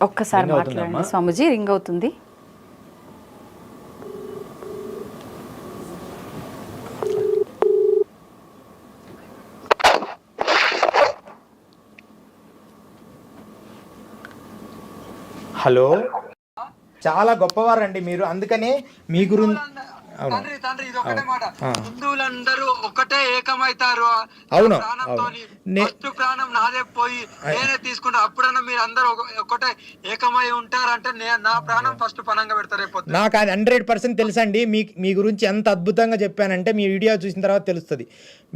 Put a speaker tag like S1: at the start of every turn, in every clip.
S1: ఒక్కసారి మాట్లాడండి స్వామీజీ, రింగ్ అవుతుంది.
S2: హలో, చాలా గొప్పవారండి మీరు, అందుకనే మీ గురించి.
S3: తండ్రి తండ్రి ఇది ఒకటే మాట, హిందువులందరూ ఒకటే ఏకమైతారు.
S2: అవును,
S3: ఫస్ట్ ప్రాణం నాదే పోయి నేనే తీసుకుంటా, అప్పుడన్నా మీరు అందరూ ఒకటే ఏకమై ఉంటారంటే నా ప్రాణం ఫస్ట్ పనంగా పెడతారు.
S2: నాకు అది 100% తెలుసండి. మీ గురించి ఎంత అద్భుతంగా చెప్పానంటే మీ వీడియో చూసిన తర్వాత తెలుస్తుంది.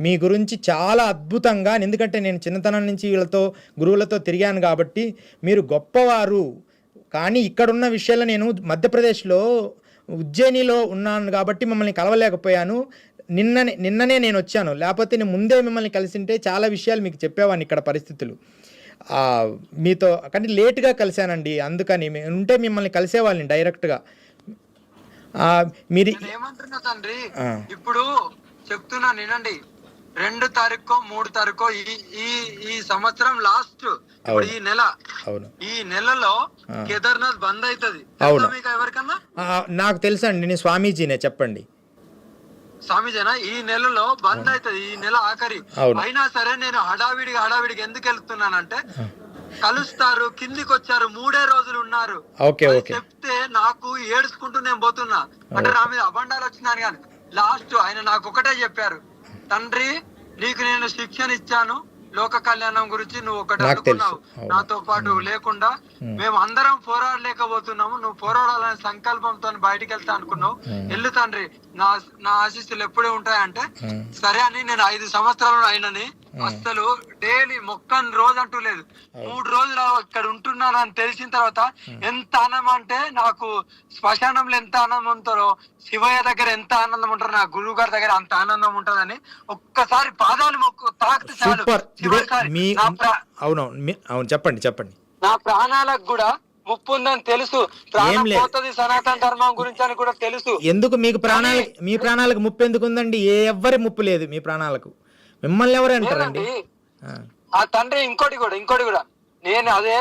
S2: మీ గురించి చాలా అద్భుతంగా, ఎందుకంటే నేను చిన్నతనం నుంచి వీళ్ళతో గురువులతో తిరిగాను కాబట్టి మీరు గొప్పవారు. కానీ ఇక్కడున్న విషయాల్లో నేను మధ్యప్రదేశ్లో ఉజ్జయినిలో ఉన్నాను కాబట్టి మిమ్మల్ని కలవలేకపోయాను. నిన్ననే నేను వచ్చాను, లేకపోతే నేను ముందే మిమ్మల్ని కలిసింటే చాలా విషయాలు మీకు చెప్పేవాడిని ఇక్కడ పరిస్థితులు మీతో. కానీ లేట్గా కలిశానండి, అందుకని ఉంటే మిమ్మల్ని కలిసేవాళ్ళని డైరెక్ట్గా. మీరు
S3: ఏమంటున్నా తండ్రి, ఇప్పుడు చెప్తున్నా వినండి. 2 తారీఖు 3 తారీఖు ఈ సంవత్సరం లాస్ట్, ఇప్పుడు ఈ నెలలో కేదార్నాథ్ బంద్ అవుతుంది. ఎవరికన్నా
S2: నాకు తెలుసండి, నేను స్వామీజీనే, చెప్పండి.
S3: స్వామీజీనా? ఈ నెలలో బంద్ అవుతుంది, ఈ నెల ఆఖరి. అయినా సరే నేను హడావిడిగా ఎందుకు వెళ్తున్నానంటే, కలుస్తారు, కిందికి వచ్చారు, 3 రోజులు ఉన్నారు చెప్తే నాకు ఏడుచుకుంటూ నేను పోతున్నా. అంటే నా మీద అబండాలు వచ్చినాను. కానీ లాస్ట్ ఆయన నాకు ఒకటే చెప్పారు, తండ్రి నీకు నేను శిక్షణ ఇచ్చాను, లోక కళ్యాణం గురించి నువ్వు ఒకటి అనుకున్నావు, నాతో పాటు లేకుండా మేము అందరం పోరాడలేకపోతున్నాము, నువ్వు పోరాడాలనే సంకల్పంతో బయటికి వెళ్తా అనుకున్నావు, వెళ్ళు తండ్రి, నా ఆశీస్సులు ఎప్పుడే ఉంటాయంటే సరే అని నేను 5 సంవత్సరాలు అయినని అసలు డైలీ మొక్కని రోజు అంటూ లేదు. 3 రోజులు ఇక్కడ ఉంటున్నాను అని తెలిసిన తర్వాత ఎంత ఆనందం అంటే, నాకు శ్మశానంలో ఎంత ఆనందం ఉంటారో, శివయ్య దగ్గర ఎంత ఆనందం ఉంటారో, నా గురువు గారి దగ్గర అంత ఆనందం ఉంటదని ఒక్కసారి పాదాలు తాకితే చాలు.
S2: అవును, చెప్పండి.
S3: నా ప్రాణాలకు కూడా ముప్పు ఉందని తెలుసు, ప్రాణం పోతుంది సనాతన ధర్మం గురించి అని కూడా తెలుసు.
S2: ఎందుకు మీ ప్రాణాలకు ముప్పు ఎందుకు ఉందండి? ఎవ్వరి ముప్పు లేదు మీ ప్రాణాలకు. మిమ్మల్ని ఎవరు అంటారండి?
S3: ఆ తండ్రి ఇంకోటి కూడా నేను అదే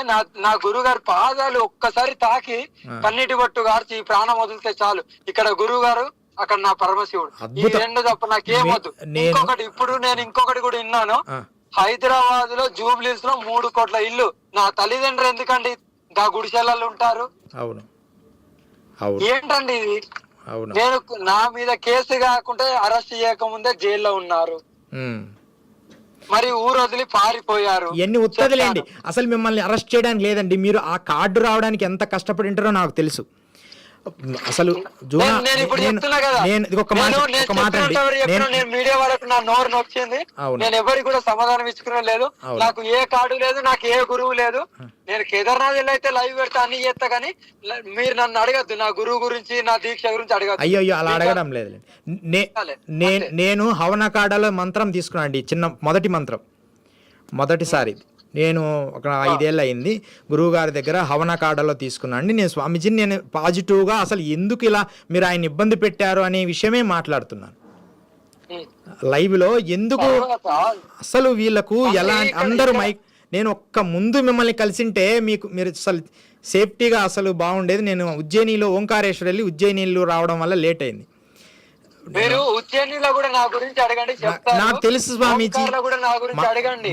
S3: నా గురువు గారి పాదాలు ఒక్కసారి తాకి కన్నీటి బొట్టు గార్చి ప్రాణం వదిలితే చాలు. ఇక్కడ గురువు గారు, అక్కడ నా పరమశివుడు, ఈ 2 తప్ప నాకేమొద్దు. ఇప్పుడు నేను ఇంకొకటి కూడా విన్నాను, హైదరాబాద్ లో జూబ్లీస్ లో 3 కోట్ల ఇల్లు. నా తల్లిదండ్రులు ఎందుకండి గా గుడిసెలలో ఉంటారు? ఏంటండి ఇది? నేను నా మీద కేసు కాకుంటే అరెస్ట్ చేయకముందే జైల్లో ఉన్నారు, మరి ఊరు వదిలి పారిపోయారు.
S2: ఇవన్నీ ఉత్తదిలేండి, అసలు మిమ్మల్ని అరెస్ట్ చేయడానికి లేదండి. మీరు ఆ కార్డు రావడానికి ఎంత కష్టపడి ఉంటారో నాకు తెలుసు. అసలు
S3: మీడియా వరకు నా నోరు నొచ్చింది, నేను ఎవరికి కూడా సమాధానం ఇచ్చుకునే లేదు. నాకు ఏ కార్డు లేదు, నాకు ఏ గురువు లేదు. నేను కేదార్నాథ్ అయితే లైవ్ పెడతా, అన్ని చేస్తా, కానీ మీరు నన్ను అడగద్దు నా గురువు గురించి, నా దీక్ష గురించి అడగద్దు.
S2: అయ్యో అలా అడగడం లేదు. నేను హవనకాడలో మంత్రం తీసుకున్నాను అండి, మొదటి మంత్రం, మొదటిసారి నేను ఒక 5 ఏళ్ళు అయింది గురువుగారి దగ్గర హవనకాడలో తీసుకున్నాను అండి. నేను స్వామీజీని నేను పాజిటివ్గా అసలు ఎందుకు ఇలా మీరు ఆయన ఇబ్బంది పెట్టారు అనే విషయమే మాట్లాడుతున్నాను లైవ్లో. ఎందుకు అసలు వీళ్ళకు ఎలా అందరూ నేను ముందు మిమ్మల్ని కలిసింటే మీరు అసలు సేఫ్టీగా అసలు బాగుండేది. నేను ఉజ్జయినిలో ఓంకారేశ్వర్ వెళ్ళి ఉజ్జయినిలో రావడం వల్ల లేట్ అయింది.
S3: మీరు ఉజ్జయినిలో కూడా నా గురించి అడగండి,
S2: నాకు తెలుసు స్వామీజీ,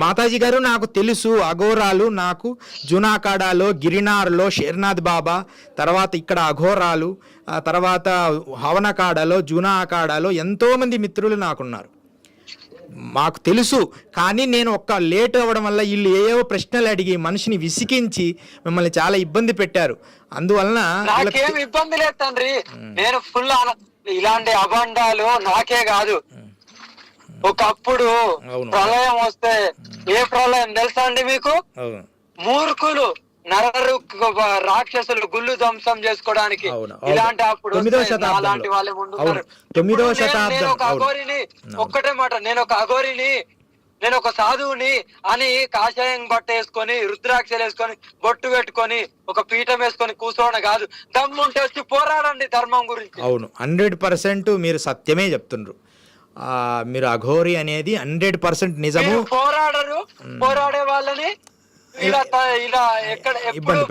S2: మాతాజీ గారు నాకు తెలుసు. అఘోరాలు నాకు జునాకాడాలో, గిరినార్లో షేర్నాథ్ బాబా, తర్వాత ఇక్కడ అఘోరాలు, తర్వాత హవనకాడలో, జూనా అఖాడాలో ఎంతోమంది మిత్రులు నాకున్నారు, మాకు తెలుసు. కానీ నేను లేట్ అవ్వడం వల్ల వీళ్ళు ఏవో ప్రశ్నలు అడిగి మనిషిని విసికించి మిమ్మల్ని చాలా ఇబ్బంది పెట్టారు. అందువలన
S3: నాకేం ఇబ్బంది లేదు తండ్రి, నేను ఫుల్ ఇలాంటి అబండాలు నాకే కాదు. ఒకప్పుడు ప్రళయం వస్తే, ఏ ప్రళయం తెలుసా అండి మీకు? మూర్ఖులు రాక్షసులు గుళ్ళు ధ్వంసం చేసుకోవడానికి ఇలాంటి అప్పుడు అలాంటి వాళ్ళే ముందున్నారు. నేను ఒక అఘోరిని, ఒక్కటే మాట, నేను ఒక సాధువుని అని కాషాయం బట్ట వేసుకొని, రుద్రాక్షలు వేసుకొని, బొట్టు పెట్టుకొని, ఒక పీఠం వేసుకొని కూర్చోవడం కాదు. దమ్ముంటే వచ్చి పోరాడండి ధర్మం గురించి.
S2: అవును, 100% మీరు సత్యమే చెప్తుండ్రు. మీరు అఘోరి అనేది 100% నిజము.
S3: పోరాడే వాళ్ళని ఇలా ఎక్కడ ఎప్పుడు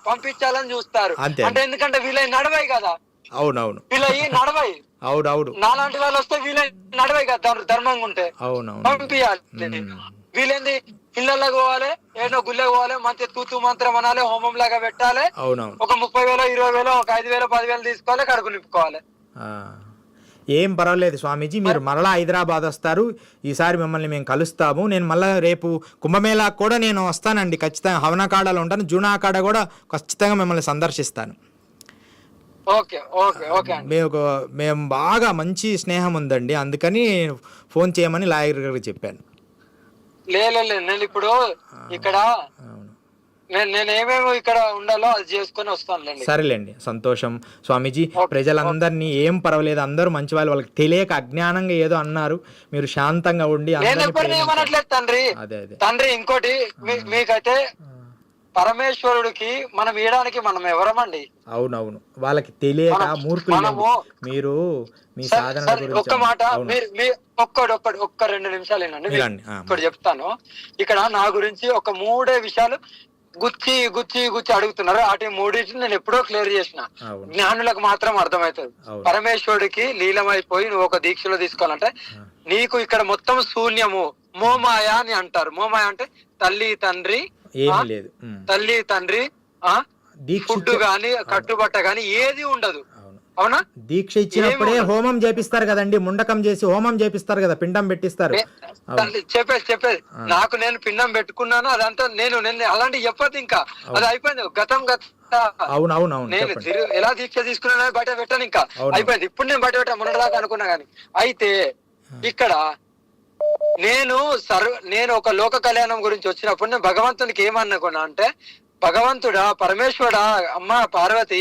S3: పంపించాలని చూస్తారు. అంటే ఎందుకంటే వీళ్ళ నడవాయి కదా.
S2: అవునవును,
S3: వీళ్ళ నడవాయి.
S2: అవునవును,
S3: నాలాంటి వాళ్ళు వస్తే వీళ్ళ నడవాయి కదా, ధర్మంగా ఉంటే పంపించాలి. వీళ్ళేంది ఇళ్ళకి పోవాలి, ఏదో గుళ్ళకి పోవాలి, మంచి తూతు మంత్రం అనాలి, హోమం లాగా పెట్టాలి, ఒక 30,000 20,000 ఒక 5,000 10,000 తీసుకోవాలి, కడుపు నింపుకోవాలి.
S2: ఏం పర్వాలేదు స్వామీజీ, మీరు మరలా హైదరాబాద్ వస్తారు, ఈసారి మిమ్మల్ని మేము కలుస్తాము. నేను మళ్ళీ రేపు కుంభమేళాకు కూడా నేను వస్తానండి ఖచ్చితంగా. హవనకాడలో ఉంటాను, జూనాకాడ కూడా ఖచ్చితంగా మిమ్మల్ని సందర్శిస్తాను. మేము బాగా మంచి స్నేహం ఉందండి, అందుకని ఫోన్ చేయమని లాయర్ గారికి చెప్పాను.
S3: లేదు నేను ఇప్పుడు ఇక్కడ నేను ఏమేమి ఇక్కడ ఉండాలో అది చేసుకొని వస్తాను.
S2: సరేలేండి, సంతోషం స్వామీజీ. ప్రజలందరినీ ఏం పర్వాలేదు, అందరూ మంచి వాళ్ళు, వాళ్ళకి తెలియక అజ్ఞానంగా ఏదో అన్నారు, మీరు శాంతంగా ఉండి.
S3: ఏమనట్లేదు తండ్రి. తండ్రి ఇంకోటి, మీకైతే పరమేశ్వరుడికి మనం ఇయడానికి మనం ఎవరమండి?
S2: అవునవును, వాళ్ళకి తెలియక మూర్ఖులు మీరు. మీ సాధన
S3: ఒక్క మాట, ఒక్క 2 నిమిషాలు ఏనండి, ఇక్కడ చెప్తాను. ఇక్కడ నా గురించి ఒక 3 విషయాలు గుచ్చి గుచ్చి గుచ్చి అడుగుతున్నారు. వాటి 3 నేను ఎప్పుడో క్లియర్ చేసిన. జ్ఞానులకు మాత్రం అర్థమవుతుంది. పరమేశ్వరుడికి లీలమైపోయి నువ్వు ఒక దీక్షలో తీసుకోవాలంటే నీకు ఇక్కడ మొత్తం శూన్యము, మోమాయ అని అంటారు. మోమాయ అంటే తల్లి తండ్రి, తల్లి తండ్రి, ఫుడ్ గాని కట్టుబట్ట గాని ఏది ఉండదు. అవునా?
S2: దీక్ష ఇచ్చినప్పుడే హోమం చేపిస్తారు కదండి, ముండకం చేసి హోమం చేపిస్తారు కదా, పిండం పెట్టిస్తారు.
S3: చెప్పేది నాకు నేను పిండం పెట్టుకున్నాను, అదంతా నేను అలాంటి చెప్పదు, ఇంకా అది అయిపోయింది. గతం నేను ఎలా దీక్ష తీసుకున్నా బయట పెట్టాను, ఇంకా అయిపోయింది. ఇప్పుడు నేను బయట పెట్టా మొన్నటిదాకా అనుకున్నా గానీ. అయితే ఇక్కడ నేను ఒక లోక కళ్యాణం గురించి వచ్చినప్పుడు నేను భగవంతునికి ఏమనుకున్నా అంటే, భగవంతుడా, పరమేశ్వరుడా, అమ్మ పార్వతి,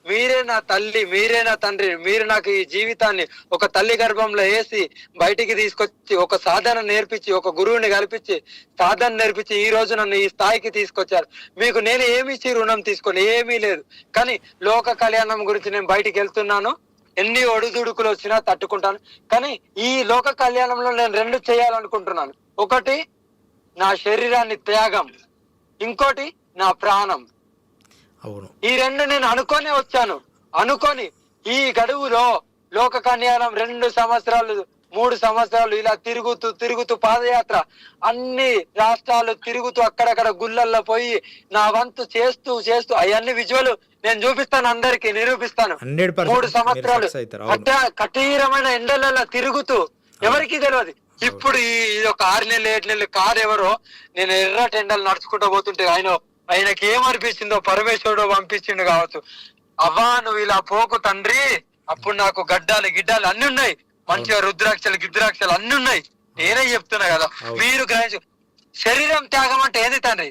S3: మీరే నా తల్లి, మీరే నా తండ్రి, మీరు నాకు ఈ జీవితాన్ని ఒక తల్లి గర్భంలో వేసి బయటికి తీసుకొచ్చి ఒక సాధన నేర్పించి, ఒక గురువుని కల్పించి సాధన నేర్పించి ఈ రోజు నన్ను ఈ స్థాయికి తీసుకొచ్చారు. మీకు నేను ఏమి ఇచ్చి రుణం తీసుకొని ఏమీ లేదు. కానీ లోక కళ్యాణం గురించి నేను బయటికి వెళ్తున్నాను, ఎన్ని ఒడిదుడుకులు వచ్చినా తట్టుకుంటాను. కానీ ఈ లోక కళ్యాణంలో నేను 2 చేయాలనుకుంటున్నాను. ఒకటి నా శరీరాన్ని త్యాగం, ఇంకోటి నా ప్రాణం. ఈ 2 నేను అనుకోనే వచ్చాను. అనుకొని ఈ గడువులో లోక కళ్యాణం 2 సంవత్సరాలు 3 సంవత్సరాలు ఇలా తిరుగుతూ పాదయాత్ర అన్ని రాష్ట్రాలు తిరుగుతూ అక్కడక్కడ గుళ్ళల్లో పోయి నా వంతు చేస్తూ అవన్నీ విజువల్ నేను చూపిస్తాను, అందరికి నిరూపిస్తాను. 3 సంవత్సరాలు కఠినమైన ఎండలలో తిరుగుతూ ఎవరికి తెలియదు. ఇప్పుడు ఇది ఒక 6 నెలలు 7 నెలలు కారు ఎవరో నేను ఎర్రటి ఎండలు నడుచుకుంటూ పోతుంటే ఆయనకి ఏమనిపించిందో, పరమేశ్వరుడు పంపించిండు కావచ్చు. అవ్వా నువ్వు ఇలా పోకు తండ్రి, అప్పుడు నాకు గడ్డాలు గిడ్డాలు అన్ని ఉన్నాయి, మంచిగా రుద్రాక్షలు గిద్రాక్షలు అన్ని ఉన్నాయి. నేనే చెప్తున్నా కదా, మీరు గ్రహించు. శరీరం త్యాగం అంటే ఏది తండ్రి?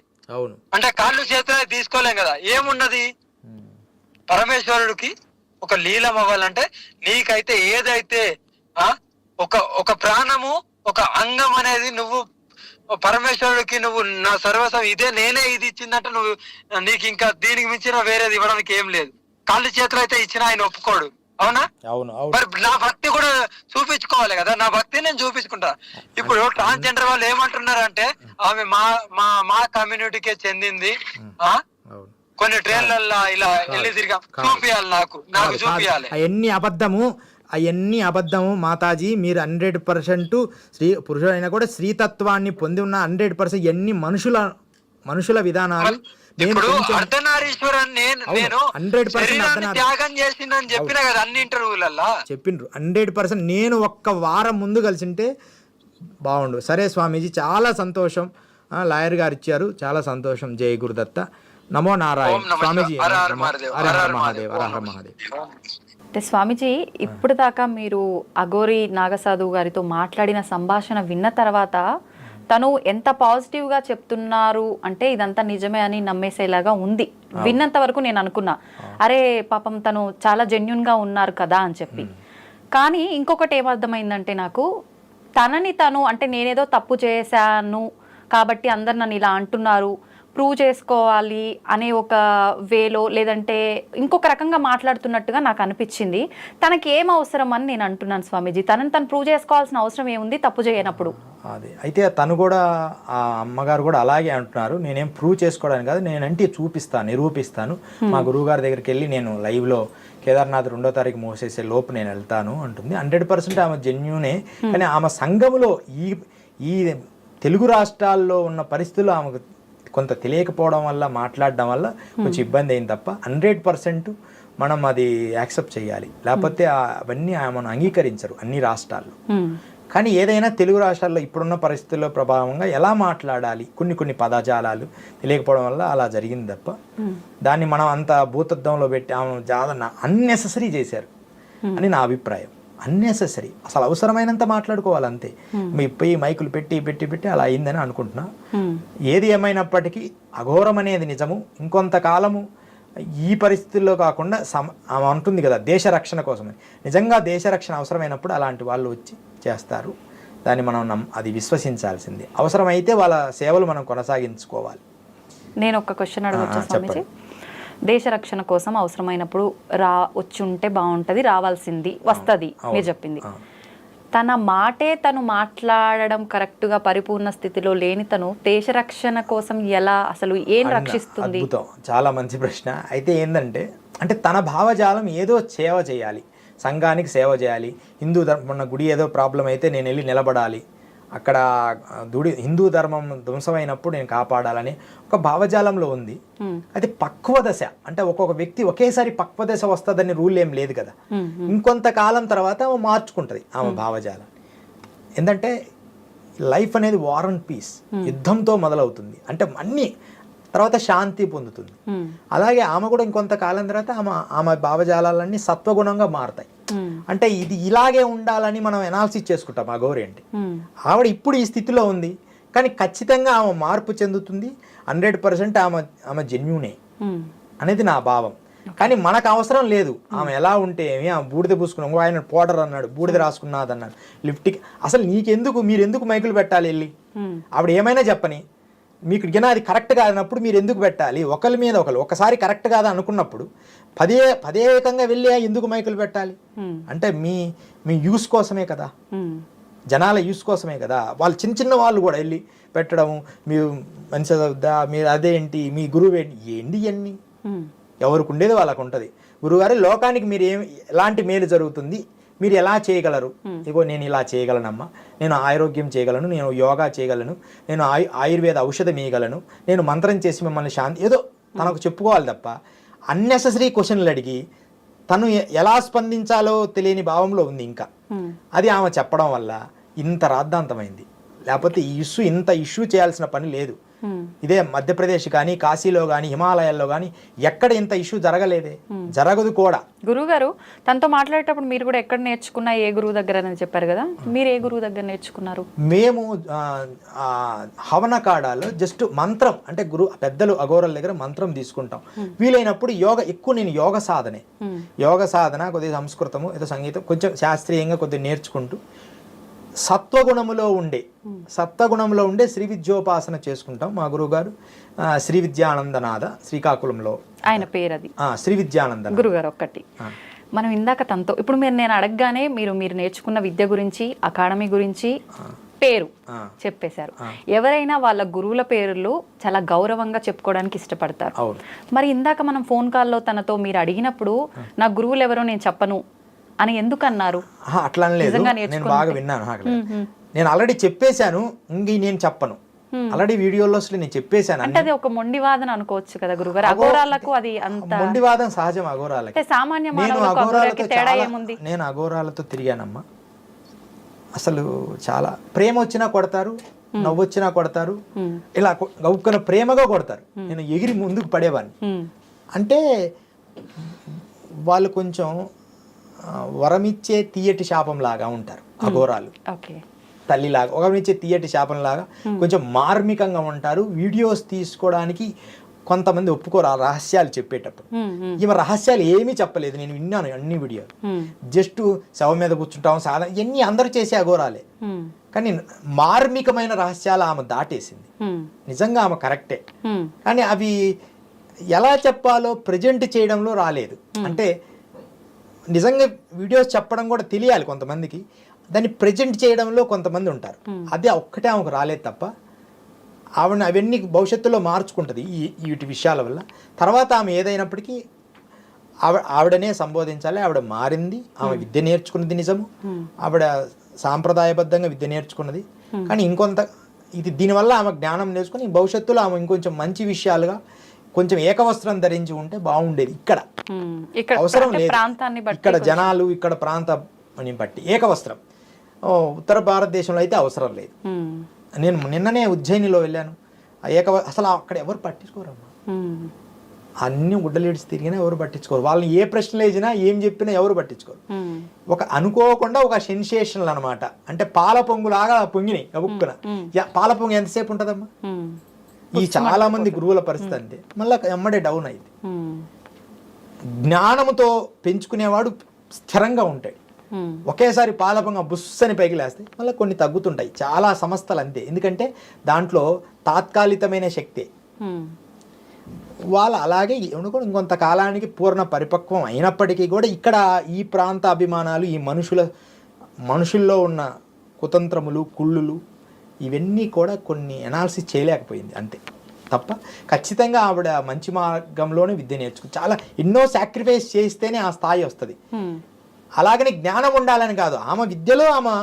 S3: అంటే కాళ్ళు చేతులు తీసుకోలేం కదా. ఏమున్నది? పరమేశ్వరుడికి ఒక లీలం అవ్వాలంటే నీకైతే ఏదైతే ఒక ప్రాణము, ఒక అంగం అనేది నువ్వు పరమేశ్వరుడికి నువ్వు నా సర్వస్వం ఇదే, నేనే ఇది ఇచ్చిందంటే నువ్వు నీకు ఇంకా దీనికి మించిన వేరేది ఇవ్వడానికి ఏం లేదు. కాళ్ళు చేతులు అయితే ఇచ్చిన ఆయన ఒప్పుకోడు. అవునా? మరి నా భక్తి కూడా చూపించుకోవాలి కదా, నా భక్తి నేను చూపించుకుంటా. ఇప్పుడు ట్రాన్స్జెండర్ వాళ్ళు ఏమంటున్నారంటే ఆమె మా కమ్యూనిటీకే చెందింది, కొన్ని ట్రైన్లలో ఇలా వెళ్ళి తిరిగా చూపియాలి, నాకు చూపియాలి.
S2: అవన్నీ అబద్ధము మాతాజీ. మీరు 100% పురుషుడైనా కూడా స్త్రీతత్వాన్ని పొంది ఉన్న 100% ఎన్ని మనుషుల విధానాలు.
S3: ఇప్పుడు అర్ధనారీశ్వరన్ నేను 100% త్యాగం చేసిందని చెప్పిన కదా అన్ని ఇంటర్వ్యూలల్లో
S2: చెప్పిండ్రు. 100% నేను ఒక్క వారం ముందు కలిసింటే బాగుండు. సరే స్వామీజీ, చాలా సంతోషం. లాయర్ గారు ఇచ్చారు, చాలా సంతోషం. జై గురుదత్త. నమో నారాయణ. స్వామీజీ, హర హర మహాదేవ్, హర హర మహాదేవ్.
S1: అంటే స్వామీజీ, ఇప్పుడు దాకా మీరు అఘోరి నాగసాధువు గారితో మాట్లాడిన సంభాషణ విన్న తర్వాత తను ఎంత పాజిటివ్గా చెప్తున్నారు అంటే ఇదంతా నిజమే అని నమ్మేసేలాగా ఉంది. విన్నంత వరకు నేను అనుకున్నా, అరే పాపం తను చాలా జెన్యున్గా ఉన్నారు కదా అని చెప్పి. కానీ ఇంకొకటి ఏమర్థమైందంటే నాకు, తనని తను అంటే నేనేదో తప్పు చేశాను కాబట్టి అందరు నన్ను ఇలా అంటున్నారు, ప్రూవ్ చేసుకోవాలి అనే ఒక వేలో లేదంటే ఇంకొక రకంగా మాట్లాడుతున్నట్టుగా నాకు అనిపించింది. తనకి ఏం అవసరం అని నేను అంటున్నాను స్వామీజీ. తనని తను ప్రూవ్ చేసుకోవాల్సిన అవసరం ఏముంది తప్పు చేయనప్పుడు?
S2: అది అయితే తను కూడా, ఆ అమ్మగారు కూడా అలాగే అంటున్నారు. నేనేం ప్రూవ్ చేసుకోవడానికి కాదు, నేనంటే చూపిస్తాను, నిరూపిస్తాను. మా గురువుగారి దగ్గరికి వెళ్ళి నేను లైవ్లో కేదార్నాథ్ 2వ తారీఖు మోసేసే లోపు నేను వెళ్తాను అంటుంది. 100% ఆమె జెన్యూనే. కానీ ఆమె సంఘములో ఈ తెలుగు రాష్ట్రాల్లో ఉన్న పరిస్థితులు ఆమెకు కొంత తెలియకపోవడం వల్ల, మాట్లాడడం వల్ల కొంచెం ఇబ్బంది అయింది తప్ప 100% మనం అది యాక్సెప్ట్ చేయాలి. లేకపోతే అవన్నీ ఆమెను అంగీకరించరు అన్ని రాష్ట్రాల్లో. కానీ ఏదైనా తెలుగు రాష్ట్రాల్లో ఇప్పుడున్న పరిస్థితుల్లో ప్రభావంగా ఎలా మాట్లాడాలి, కొన్ని పదజాలాలు తెలియకపోవడం వల్ల అలా జరిగింది తప్ప దాన్ని మనం అంత భూతద్దంలో పెట్టి ఆమె అన్నెసెసరీ చేశారు అని నా అభిప్రాయం. అన్నెసెసరీ, అసలు అవసరమైనంత మాట్లాడుకోవాలి అంతే. పోయి మైకులు పెట్టి అలా అయిందని అనుకుంటున్నా. ఏది ఏమైనప్పటికీ అఘోరం అనేది నిజము. ఇంకొంతకాలము ఈ పరిస్థితుల్లో కాకుండా ఆమె అంటుంది కదా దేశ రక్షణ కోసమని. నిజంగా దేశ రక్షణ అవసరమైనప్పుడు అలాంటి వాళ్ళు వచ్చి చేస్తారు. దాన్ని మనం అది విశ్వసించాల్సింది. అవసరమైతే వాళ్ళ సేవలు మనం కొనసాగించుకోవాలి.
S1: నేను ఒక క్వశ్చన్ అడగొచ్చా స్వామీజీ? దేశ రక్షణ కోసం అవసరమైనప్పుడు వచ్చి ఉంటే బాగుంటుంది, రావాల్సింది వస్తుంది మీరు చెప్పింది. తన మాటే తను మాట్లాడడం కరెక్ట్గా పరిపూర్ణ స్థితిలో లేని తను దేశ రక్షణ కోసం ఎలా, అసలు ఏం రక్షిస్తుంది?
S2: అద్భుతం, చాలా మంచి ప్రశ్న. అయితే ఏంటంటే, అంటే తన భావజాలం ఏదో సేవ చేయాలి, సంఘానికి సేవ చేయాలి. హిందూ ధర్మం గుడి ఏదో ప్రాబ్లం అయితే నేను వెళ్ళి నిలబడాలి, అక్కడ హిందూ ధర్మం ధ్వంసమైనప్పుడు నేను కాపాడాలని ఒక భావజాలంలో ఉంది. అది పక్వ దశ. అంటే ఒక్కొక్క వ్యక్తి ఒకేసారి పక్వ దశ వస్తుందని రూల్ ఏం లేదు కదా. ఇంకొంతకాలం తర్వాత ఆమె మార్చుకుంటుంది ఆమె భావజాలం. ఎందుకంటే లైఫ్ అనేది వార్ అండ్ పీస్, యుద్ధంతో మొదలవుతుంది. అంటే అన్ని తర్వాత శాంతి పొందుతుంది. అలాగే ఆమె కూడా ఇంకొంతకాలం తర్వాత ఆమె భావజాలన్నీ సత్వగుణంగా మారుతాయి. అంటే ఇది ఇలాగే ఉండాలని మనం ఎనాలిసిస్ చేసుకుంటాం. ఆ గౌరీ అంటే ఆవిడ ఇప్పుడు ఈ స్థితిలో ఉంది, కానీ ఖచ్చితంగా ఆమె మార్పు చెందుతుంది. 100% ఆమె జెన్యూనే అనేది నా భావం. కానీ మనకు అవసరం లేదు ఆమె ఎలా ఉంటే ఏమి. ఆమె బూడిద పూసుకున్నాం, ఆయన పౌడర్ అన్నాడు, బూడిద రాసుకున్నది అన్నాడు, లిఫ్ట్కి. అసలు నీకెందుకు, మీరు ఎందుకు మైకులు పెట్టాలి వెళ్ళి? ఆవిడ ఏమైనా చెప్పని, మీకు అది కరెక్ట్ కాదన్నప్పుడు మీరు ఎందుకు పెట్టాలి? ఒకరి మీద ఒకసారి కరెక్ట్ కాదా అనుకున్నప్పుడు పదేకంగా వెళ్ళి ఎందుకు మైకులు పెట్టాలి? అంటే మీ యూస్ కోసమే కదా, జనాల యూస్ కోసమే కదా. వాళ్ళు చిన్న వాళ్ళు కూడా వెళ్ళి పెట్టడం, మీరు మంచిగా చదువుద్దా, మీరు అదేంటి, మీ గురువు ఏంటి ఇవన్నీ ఎవరికి ఉండేది వాళ్ళకు ఉంటుంది. గురువుగారు లోకానికి మీరు ఎలాంటి మేలు జరుగుతుంది, మీరు ఎలా చేయగలరు? ఇగో నేను ఇలా చేయగలనమ్మా, నేను ఆరోగ్యం చేయగలను, నేను యోగా చేయగలను, నేను ఆయుర్వేద ఔషధం ఇవ్వగలను, నేను మంత్రం చేసి మిమ్మల్ని శాంతి, ఏదో తనకు చెప్పుకోవాలి తప్ప అన్నెసెసరీ క్వశ్చన్లు అడిగి తను ఎలా స్పందించాలో తెలియని భావంలో ఉంది. ఇంకా అది ఆమె చెప్పడం వల్ల ఇంత రాద్ధాంతమైంది. లేకపోతే ఇంత ఇష్యూ చేయాల్సిన పని లేదు. ఇదే మధ్యప్రదేశ్ కానీ, కాశీలో కానీ, హిమాలయాల్లో కానీ ఎక్కడ ఇంత ఇష్యూ జరగలేదే, జరగదు కూడా.
S1: గురువు గారు తనతో మాట్లాడేటప్పుడు మీరు కూడా ఎక్కడ నేర్చుకున్నా, ఏ గురువు దగ్గర అని చెప్పారు కదా, మీరు ఏ గురువు దగ్గర నేర్చుకున్నారు?
S2: మేము హవనకాడాలో జస్ట్ మంత్రం, అంటే పెద్దలు అఘోరల దగ్గర మంత్రం తీసుకుంటాం. వీలైనప్పుడు నేను యోగ సాధన కొద్దిగా సంస్కృతము, ఏదో సంగీతం కొంచెం శాస్త్రీయంగా కొద్దిగా నేర్చుకుంటూ సత్వగుణంలో ఉండే శ్రీ విద్యోపాసన చేసుకుంటాం. మా గురువు గారు శ్రీ విద్యానందనాథ, శ్రీకాకుళంలో ఆయన పేరు. అది శ్రీ విద్యానంద
S1: గురుగారు. ఒక్కటి మనం ఇందాక తనతో ఇప్పుడు నేను అడగగానే మీరు నేర్చుకున్న విద్య గురించి, అకాడమీ గురించి పేరు చెప్పేశారు. ఎవరైనా వాళ్ళ గురువుల పేర్లు చాలా గౌరవంగా చెప్పుకోవడానికి ఇష్టపడతారు. మరి ఇందాక మనం ఫోన్ కాల్లో తనతో మీరు అడిగినప్పుడు నా గురువులు ఎవరో నేను చెప్పను అని ఎందుకు అన్నారు?
S2: అట్లా లేదు, నేను బాగా విన్నాను. నేను ఆల్రెడీ చెప్పేశాను, నేను చెప్పను. ఆల్రెడీ వీడియోలో నేను చెప్పేశాను.
S1: అంటే అది ఒక మొండివాదన అనుకోవచ్చు కదా గురుగారు. అఘోరాలకు అది అంత
S2: మొండివాదం సహజం. అఘోరాలకి
S1: సామాన్య మానవులకు తేడా ఏముంది?
S2: నేను అఘోరాలతో తిరిగానమ్మా. అసలు చాలా ప్రేమ వచ్చినా కొడతారు, నవ్వు వచ్చినా కొడతారు, ఇలా గౌక్కున ప్రేమగా కొడతారు. నేను ఎగిరి ముందుకు పడేవాడిని. అంటే వాళ్ళు కొంచెం వరమిచ్చే తీయటి శాపం లాగా ఉంటారు అఘోరాలు. తల్లిలాగా వరమిచ్చే తీయటి శాపం లాగా కొంచెం మార్మికంగా ఉంటారు. వీడియోస్ తీసుకోవడానికి కొంతమంది ఒప్పుకోరు ఆ రహస్యాలు చెప్పేటప్పుడు. ఈమె రహస్యాలు ఏమీ చెప్పలేదు, నేను విన్నాను అన్ని వీడియోలు. జస్ట్ శవం మీద కూర్చుంటాం సాధారణ ఇవన్నీ అందరూ చేసే అఘోరాలే, కానీ మార్మికమైన రహస్యాలు ఆమె దాటేసింది. నిజంగా ఆమె కరెక్టే, కానీ అవి ఎలా చెప్పాలో ప్రజెంట్ చేయడంలో రాలేదు. అంటే నిజంగా వీడియోస్ చెప్పడం కూడా తెలియాలి కొంతమందికి, దాన్ని ప్రజెంట్ చేయడంలో కొంతమంది ఉంటారు. అది ఒక్కటే ఆమెకు రాలేదు తప్ప ఆవిడ అవన్నీ భవిష్యత్తులో మార్చుకుంటుంది వీటి విషయాల వల్ల. తర్వాత ఆమె ఏదైనప్పటికీ ఆవిడనే సంబోధించాలి. ఆవిడ మారింది, ఆమె విద్య నేర్చుకున్నది నిజము, ఆవిడ సాంప్రదాయబద్ధంగా విద్య నేర్చుకున్నది. కానీ ఇంకొంత ఇది దీనివల్ల ఆమె జ్ఞానం నేర్చుకుని భవిష్యత్తులో ఆమె ఇంకొంచెం మంచి విషయాలుగా కొంచెం ఏకవస్త్రం ధరించి ఉంటే బాగుండేది. ఇక్కడ అవసరం లేదు, ఇక్కడ జనాలు ఇక్కడ ప్రాంతాన్ని బట్టి ఏకవస్త్రం. ఉత్తర భారతదేశంలో అయితే అవసరం లేదు. నేను నిన్ననే ఉజ్జయినిలో వెళ్ళాను, అసలు అక్కడ ఎవరు పట్టించుకోరమ్మా, అన్ని గుడ్డలేడిసి తిరిగినా ఎవరు పట్టించుకోరు. వాళ్ళని ఏ ప్రశ్నలు వేసినా ఏం చెప్పినా ఎవరు పట్టించుకోరు. ఒక అనుకోకుండా ఒక సెన్సేషనల్ అనమాట, అంటే పాల పొంగులాగా పొంగినాయి గబుక్కున. పాల పొంగు ఎంతసేపు ఉంటుందమ్మా? ఈ చాలా మంది గురువుల పరిస్థితి అంతే, మళ్ళీ ఎమ్మడే డౌన్ అయింది. జ్ఞానముతో పెంచుకునేవాడు స్థిరంగా ఉంటాడు. ఒకేసారి పాలపంగా బుస్సని పైకి లేస్తే మళ్ళీ కొన్ని తగ్గుతుంటాయి. చాలా సంస్థలు అంతే, ఎందుకంటే దాంట్లో తాత్కాలికమైన శక్తి. వాళ్ళు అలాగే కూడా ఇంకొంత కాలానికి పూర్ణ పరిపక్వం అయినప్పటికీ కూడా ఇక్కడ ఈ ప్రాంత అభిమానాలు, ఈ మనుషుల్లో ఉన్న కుతంత్రములు, కుళ్ళులు, ఇవన్నీ కూడా కొన్ని ఎనాలిసిస్ చేయలేకపోయింది అంతే తప్ప. ఖచ్చితంగా ఆవిడ మంచి మార్గంలోనే విద్య నేర్చుకుని చాలా ఎన్నో సాక్రిఫైస్ చేస్తేనే ఆ స్థాయి వస్తుంది. అలాగని జ్ఞానం ఉండాలని కాదు, ఆమె విద్యలో ఆమె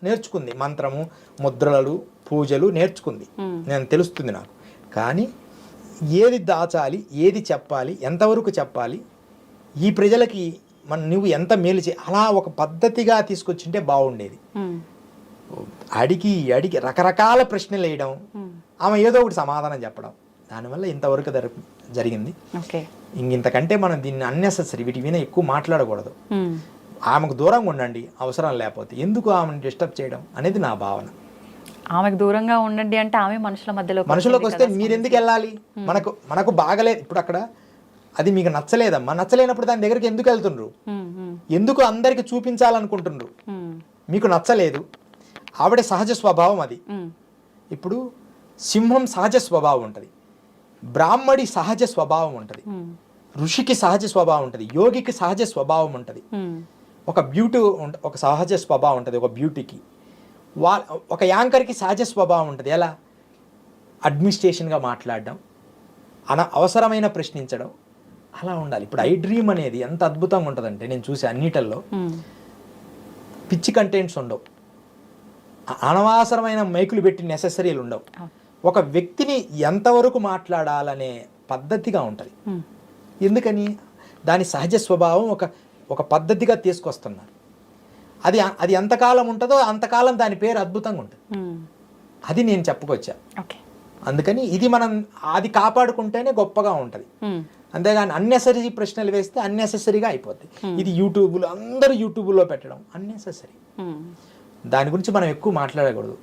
S2: నేర్చుకుంది, మంత్రము, ముద్రలు, పూజలు నేర్చుకుంది, నేను తెలుస్తుంది నాకు. కానీ ఏది దాచాలి, ఏది చెప్పాలి, ఎంతవరకు చెప్పాలి, ఈ ప్రజలకి నువ్వు ఎంత మేలు అలా ఒక పద్ధతిగా తీసుకొచ్చింటే బాగుండేది. అడిగి రకరకాల ప్రశ్నలు వేయడం, ఆమె ఏదో ఒకటి సమాధానం చెప్పడం, దానివల్ల ఇంతవరకు జరిగింది. ఇంతకంటే మనం దీన్ని అన్నెసెసరీ వీటి మీద ఎక్కువ మాట్లాడకూడదు. ఆమెకు దూరంగా ఉండండి అవసరం లేకపోతే, ఎందుకు ఆమెను డిస్టర్బ్ చేయడం అనేది నా భావన.
S1: ఆమెకు దూరంగా ఉండండి అంటే ఆమె మనుషులోకి
S2: వస్తే మీరు ఎందుకు వెళ్ళాలి? మనకు బాగలేదు ఇప్పుడు అక్కడ, అది మీకు నచ్చలేదమ్మా, నచ్చలేనప్పుడు దాని దగ్గరికి ఎందుకు వెళ్తుండ్రు? ఎందుకు అందరికి చూపించాలనుకుంటుండ్రు? మీకు నచ్చలేదు, ఆవిడ సహజ స్వభావం అది. ఇప్పుడు సింహం సహజ స్వభావం ఉంటుంది, బ్రాహ్మడి సహజ స్వభావం ఉంటుంది, ఋషికి సహజ స్వభావం ఉంటుంది, యోగికి సహజ స్వభావం ఉంటుంది, ఒక బ్యూటీ ఒక సహజ స్వభావం ఉంటుంది ఒక బ్యూటీకి, ఒక యాంకర్కి సహజ స్వభావం ఉంటుంది. ఎలా? అడ్మినిస్ట్రేషన్గా మాట్లాడడం, అవసరమైన ప్రశ్నించడం, అలా ఉండాలి. ఇప్పుడు ఐ డ్రీమ్ అనేది ఎంత అద్భుతంగా ఉంటుందంటే, నేను చూసే అన్నిటల్లో పిచ్చి కంటెంట్స్ ఉండవు, అనవసరమైన మైకులు పెట్టి నెసెసరీలు ఉండవు. ఒక వ్యక్తిని ఎంతవరకు మాట్లాడాలనే పద్ధతిగా ఉంటుంది. ఎందుకని? దాని సహజ స్వభావం ఒక పద్ధతిగా తీసుకొస్తున్నారు. అది ఎంతకాలం ఉంటుందో అంతకాలం దాని పేరు అద్భుతంగా ఉంటుంది. అది నేను చెప్పుకొచ్చా. అందుకని ఇది మనం అది కాపాడుకుంటేనే గొప్పగా ఉంటుంది. అంతేగాని అన్నెసరీ ప్రశ్నలు వేస్తే అన్నెసెసరీగా అయిపోద్ది. ఇది యూట్యూబ్లో అందరూ యూట్యూబ్లో పెట్టడం అన్నెసెసరీ. దాని గురించి మనం ఎక్కువ మాట్లాడకూడదు.